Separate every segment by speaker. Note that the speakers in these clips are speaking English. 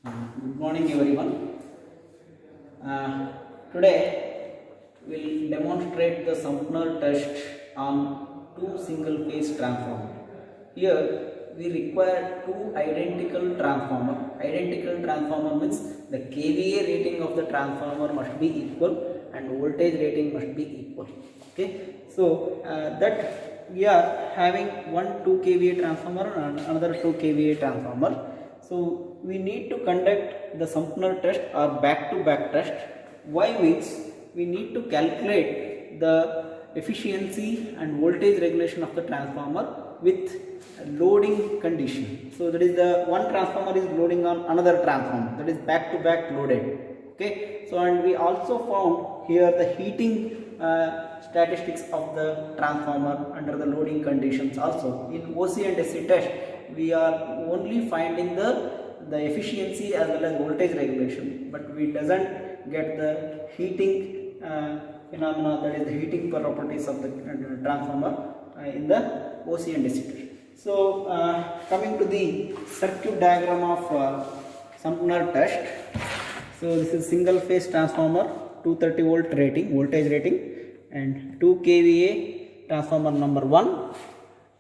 Speaker 1: Good morning everyone. Today we'll demonstrate the Sumner test on two single phase transformer. Here we require two identical transformer. Identical transformer means the kVA rating of the transformer must be equal and voltage rating must be equal. Okay, so that we are having one 2 kVA transformer and another 2 kVA transformer. So we need to conduct the Sumner test or back-to-back test. Why means we need to calculate the efficiency and voltage regulation of the transformer with loading condition. So that is the one transformer is loading on another transformer, that is back-to-back loaded. Okay. So and we also found here the heating statistics of the transformer under the loading conditions also. In OC and SC test we are only finding the efficiency as well as voltage regulation, but we doesn't get the heating phenomena, that is the heating properties of the transformer in the OC and SC test. So coming to the circuit diagram of Sumner test. So this is single phase transformer, 230 volt rating, voltage rating, and 2 kVA transformer number 1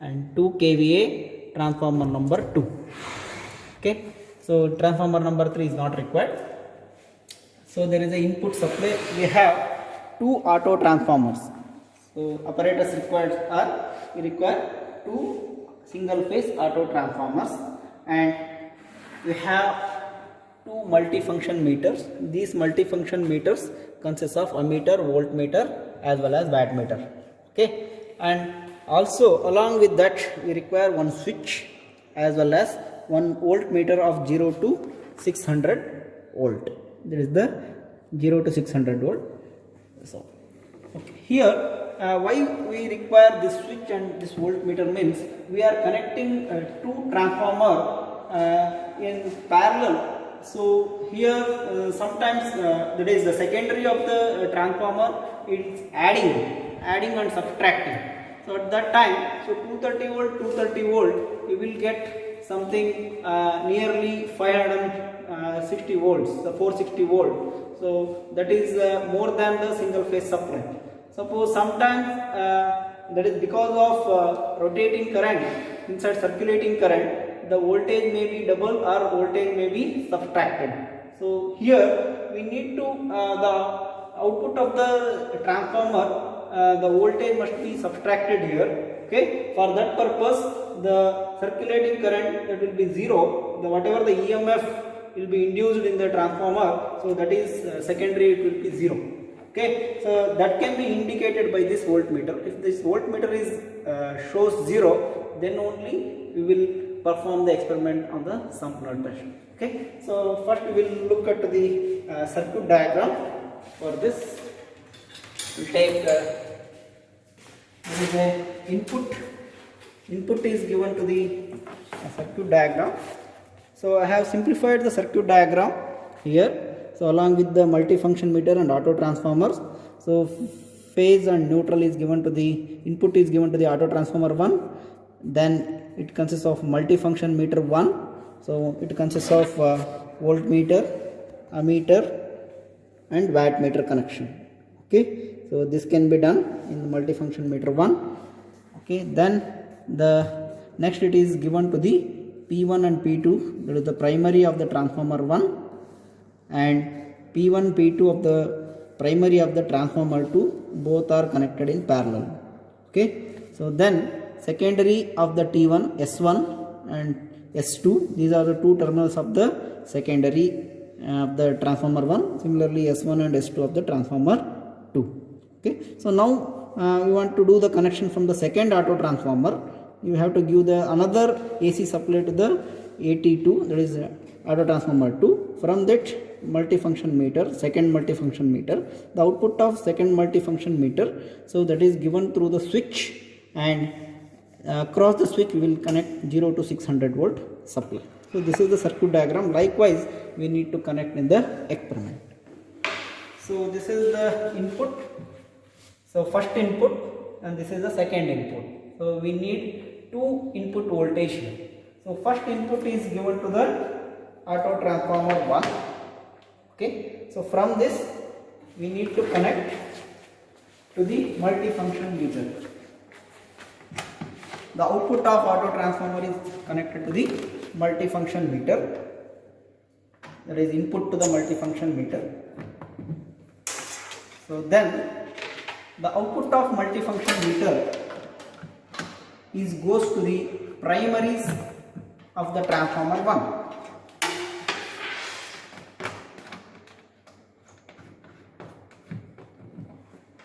Speaker 1: and 2 kVA transformer number 2. Okay, so transformer number 3 is not required. So there is a input supply. We have two auto transformers. So apparatus required are, we require two single phase auto transformers, and we have two multifunction meters. These multifunction meters consist of ammeter, voltmeter as well as wattmeter. Okay, and also along with that we require one switch as well as one voltmeter of 0 to 600 volt. That is the 0 to 600 volt. So okay, here why we require this switch and this voltmeter means we are connecting two transformer in parallel. So here sometimes that is the secondary of the transformer, it's adding and subtracting. So at that time, so 230 volt you will get something nearly 560 volts, the 460 volt. So that is more than the single phase supply. Suppose sometimes that is because of rotating current inside circulating current, the voltage may be double or voltage may be subtracted. So here we need to the output of the transformer, the voltage must be subtracted here. Okay, for that purpose the circulating current, that will be 0, the whatever the EMF will be induced in the transformer, so that is secondary, it will be 0. Okay, so that can be indicated by this voltmeter. If this voltmeter is shows 0, then only we will perform the experiment on the Sumner test. Okay, so first we will look at the circuit diagram. For this we take there is a input is given to the circuit diagram. So I have simplified the circuit diagram here. So along with the multifunction meter and auto transformers, so phase and neutral is given to the input is given to the auto transformer 1, then it consists of multifunction meter 1, so it consists of voltmeter, ammeter and wattmeter connection. Okay, so this can be done in the multifunction meter 1. Okay, then the next it is given to the P1 and P2, that is the primary of the transformer 1, and P1 P2 of the primary of the transformer 2, both are connected in parallel. Okay, so then secondary of the T1, S1 and S2, these are the two terminals of the secondary of the transformer 1, similarly S1 and S2 of the transformer 2. Okay, so now we want to do the connection from the second auto transformer. You have to give the another AC supply to the AT2, that is auto transformer 2. From that multifunction meter, second multifunction meter, the output of second multifunction meter, so that is given through the switch, and across the switch we will connect 0 to 600 volt supply. So this is the circuit diagram. Likewise we need to connect in the experiment. So this is the input, so first input, and this is the second input. So we need two input voltage here. So first input is given to the auto transformer 1. Okay, so from this we need to connect to the multifunction meter. The output of auto transformer is connected to the multifunction meter, that is input to the multifunction meter. So then the output of multifunction meter goes to the primaries of the transformer 1.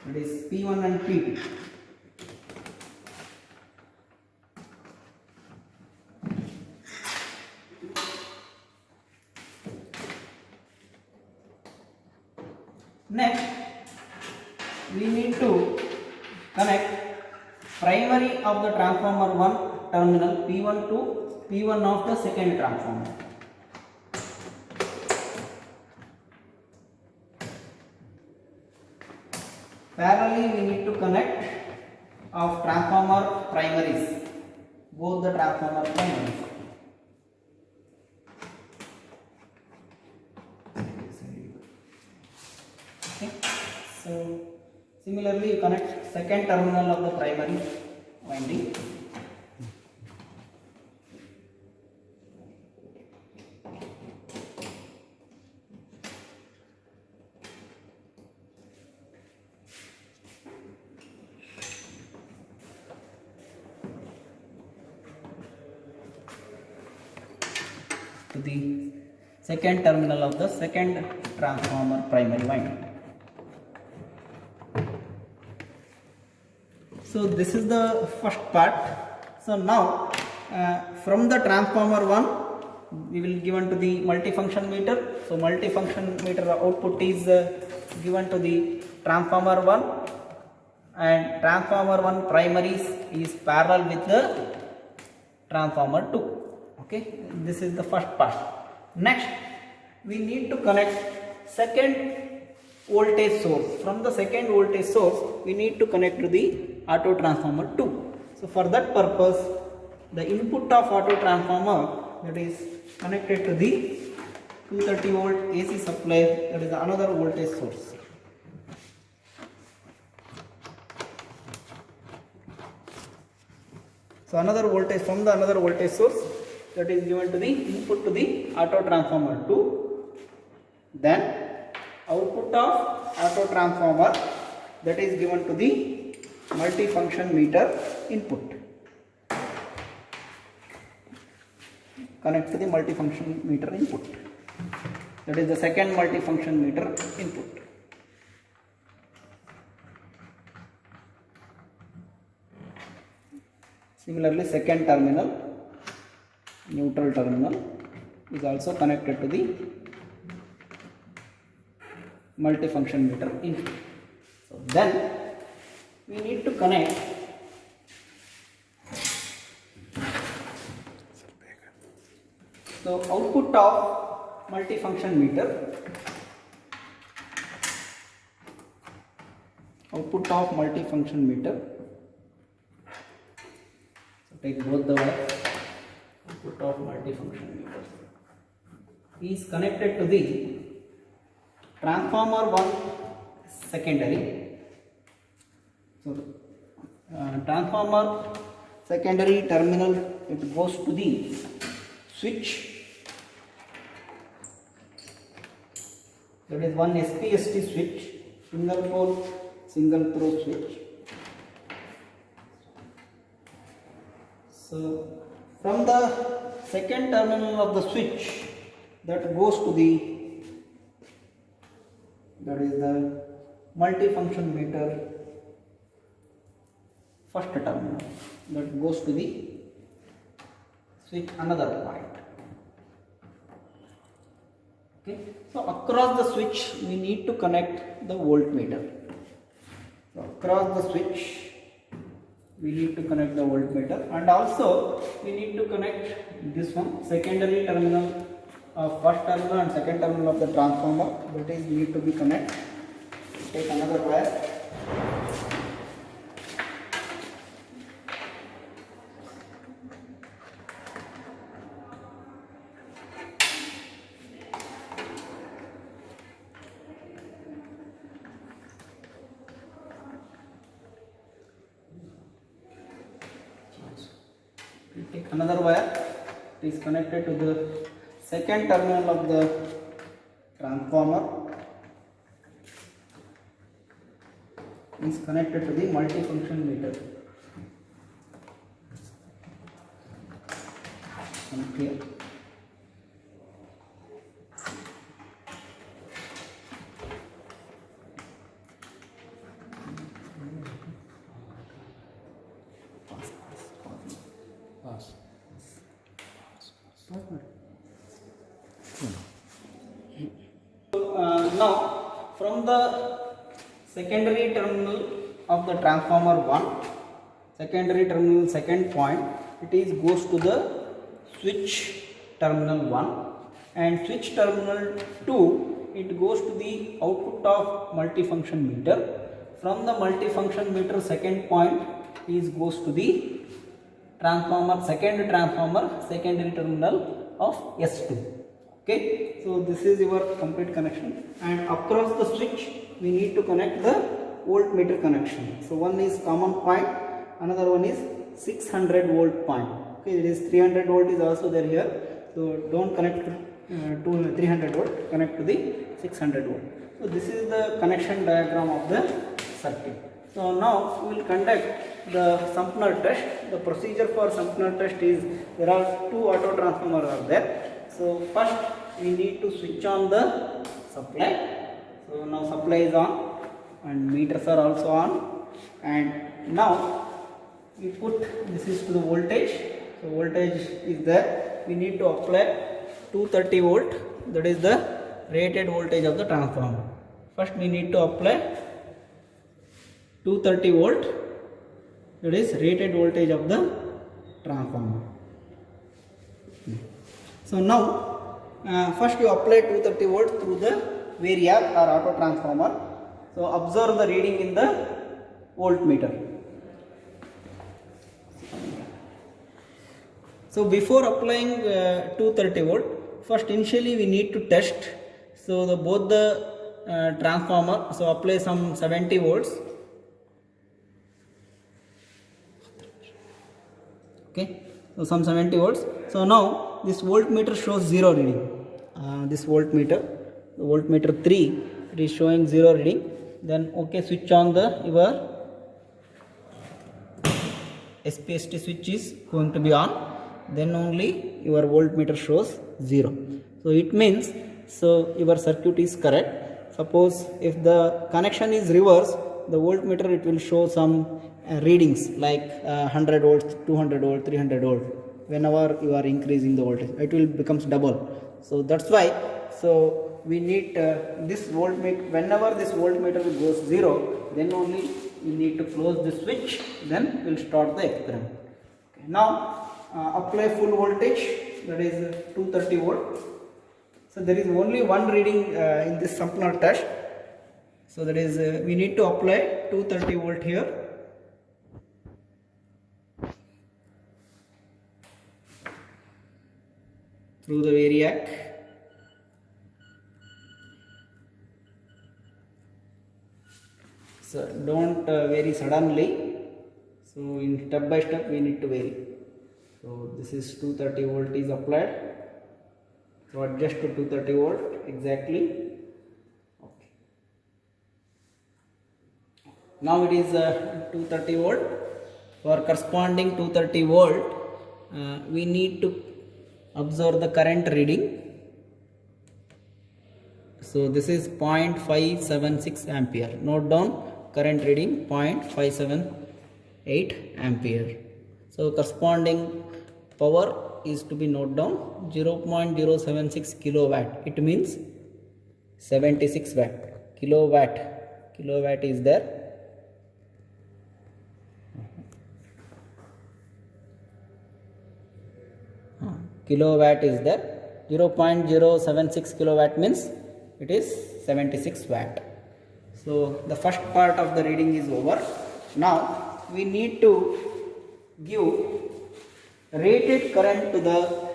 Speaker 1: That is P1 and P2. Next, we need to connect primary of the transformer 1 terminal P1 to P1 of the second transformer. Parallelly, we need to connect of transformer primaries, both the transformer primaries. Okay. So similarly, you connect second terminal of the primary winding. To the second terminal of the second transformer primary winding. So this is the first part. So now from the transformer 1 we will given to the multifunction meter. So multifunction meter output is given to the transformer 1, and transformer 1 primaries is parallel with the transformer 2. Okay, this is the first part. Next, we need to connect second voltage source. From the second voltage source, we need to connect to the auto transformer 2. So for that purpose, the input of auto transformer, that is connected to the 230 volt AC supply, that is another voltage source. So another voltage from the another voltage source, that is given to the input to the auto transformer 2. Then output of auto transformer, that is given to the multifunction meter input. Connect to the multifunction meter input. That is the second multifunction meter input. Similarly, second terminal, neutral terminal, is also connected to the multifunction meter input. So then we need to connect output of multifunction meter, output of multifunction meter. So take both the wires. Output of multifunction meter is connected to the transformer 1 secondary. So transformer secondary terminal, it goes to the switch, that is one SPST switch, single pole single throw switch. So from the second terminal of the switch, that goes to the, that is the multifunction meter first terminal, that goes to the switch another point. Okay, so across the switch we need to connect the voltmeter. So across the switch we need to connect the voltmeter, and also we need to connect this one, secondary terminal of first terminal and second terminal of the transformer, that is need to be connected. Take another wire. another wire is connected to the second terminal of the transformer, is connected to the multifunction meter. Clear? Now from the secondary terminal of the transformer 1, secondary terminal second point, it is goes to the switch terminal 1, and switch terminal 2, it goes to the output of multifunction meter. From the multifunction meter second point is goes to the transformer, second transformer secondary terminal of S2. Okay, so this is your complete connection, and across the switch we need to connect the voltmeter connection. So one is common point, another one is 600 volt point. Okay, it is 300 volt is also there here, so don't connect to 300 volt, connect to the 600 volt. So this is the connection diagram of the circuit. So now we will conduct the Sampner test. The procedure for Sampner test is, there are two auto transformers are there. So first we need to switch on the supply. So now supply is on and meters are also on, and now we put, this is to the voltage. So voltage is there. We need to apply 230 volt, that is the rated voltage of the transformer. First we need to apply 230 volt, that is rated voltage of the transformer. So now first you apply 230 volt through the variac or auto transformer. So observe the reading in the voltmeter. So before applying 230 volt, first initially we need to test. So both the transformer, so apply some 70 volts. Okay, so some 70 volts. So now this voltmeter shows 0 reading. This voltmeter, the voltmeter 3, it is showing 0 reading. Then okay, switch on the your SPST switch is going to be on. Then only your voltmeter shows 0. So it means, so your circuit is correct. Suppose if the connection is reverse, the voltmeter it will show some readings like 100 volts, 200 volts, 300 volts. Whenever you are increasing the voltage, it will becomes double. So that's why, so we need this voltmeter, whenever this voltmeter goes 0, then only we need to close the switch, then we'll start the experiment. Okay. Now apply full voltage, that is 230 volt. So there is only one reading in this Sampner test. So that is we need to apply 230 volt here. Through the variac. So don't vary suddenly. So in step by step we need to vary. So this is 230 volt is applied. So adjust to 230 volt exactly. Okay. Now it is 230 volt. For corresponding 230 volt, we need to observe the current reading. So this is 0.576 ampere. Note down current reading 0.578 ampere. So corresponding power is to be note down 0.076 kilowatt. It means 76 watt. Kilowatt is there. Kilowatt is there. 0.076 kilowatt means it is 76 watt. So the first part of the reading is over. Now we need to give rated current to the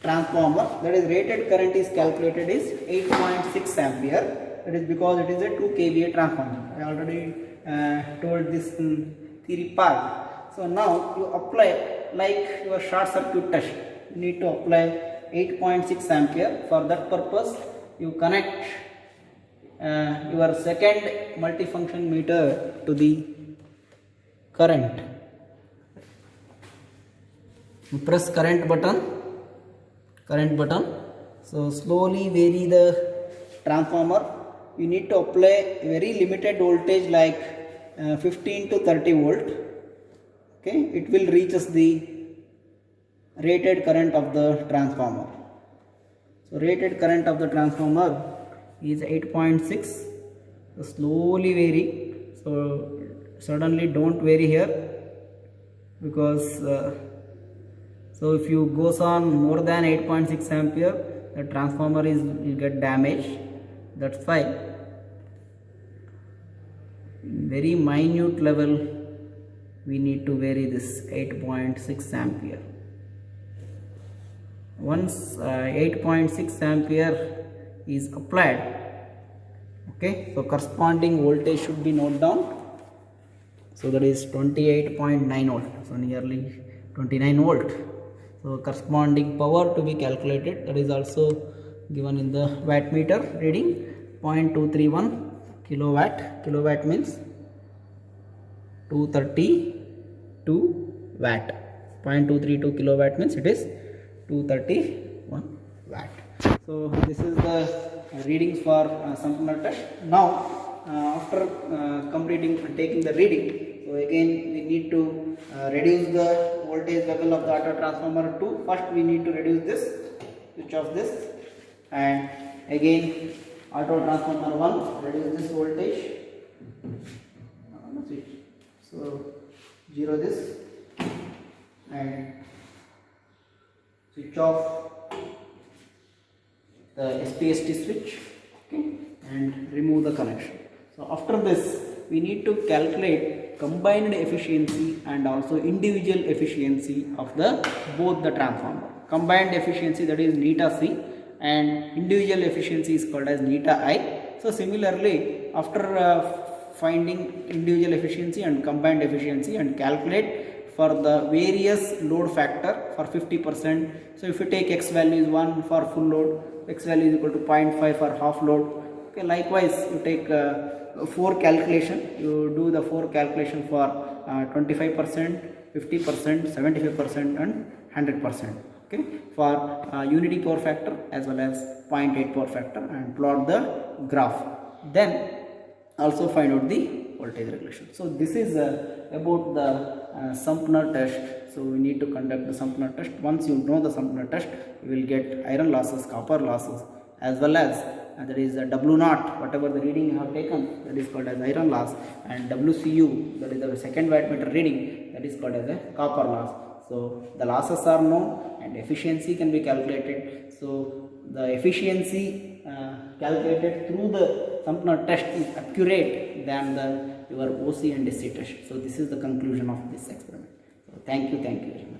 Speaker 1: transformer. That is, rated current is calculated is 8.6 ampere. That is because it is a 2 kVA transformer. I already told this theory part. So now you apply like your short circuit test, you need to apply 8.6 ampere. For that purpose, you connect your second multifunction meter to the current. You press current button. So slowly vary the transformer. You need to apply very limited voltage like 15 to 30 volt. Okay, it will reach us the rated current of the transformer. So rated current of the transformer is 8.6. So slowly vary. So suddenly don't vary here, because so if you goes on more than 8.6 ampere, the transformer will get damaged. That's why very minute level we need to vary this 8.6 ampere. Once 8.6 ampere is applied, okay, so corresponding voltage should be noted down. So that is 28.9 volt, so nearly 29 volt. So corresponding power to be calculated, that is also given in the watt meter reading, 0.231 kilowatt. Kilowatt means 232 watt. 0.232 kilowatt means it is 231 watt. So this is the readings for Sampurna test. Now after taking the reading, so again we need to reduce the voltage level of the auto transformer 2. First we need to reduce this, switch off this, and again auto transformer 1, reduce this voltage, switch. So 0 this, and switch off the SPST switch, okay, and remove the connection. So after this we need to calculate combined efficiency and also individual efficiency of both the transformer. Combined efficiency, that is neta C, and individual efficiency is called as neta I. So similarly, after finding individual efficiency and combined efficiency and calculate for the various load factor for 50%. So if you take x value is 1 for full load, x value is equal to 0.5 for half load. Okay, likewise you take 4 calculation, you do the 4 calculation for 25%, 50%, 75% and 100%. Okay, for unity power factor as well as 0.8 power factor, and plot the graph. Then also find out the voltage regulation. So this is about the Sampurna test. So we need to conduct the Sampurna test. Once you know the Sampurna test, you will get iron losses, copper losses, as well as that is W naught, whatever the reading you have taken, that is called as iron loss, and WCU, that is the second wattmeter reading, that is called as a copper loss. So the losses are known and efficiency can be calculated. So the efficiency calculated through the Sampurna test is accurate than your OC and SC test. So this is the conclusion of this experiment. So thank you very much.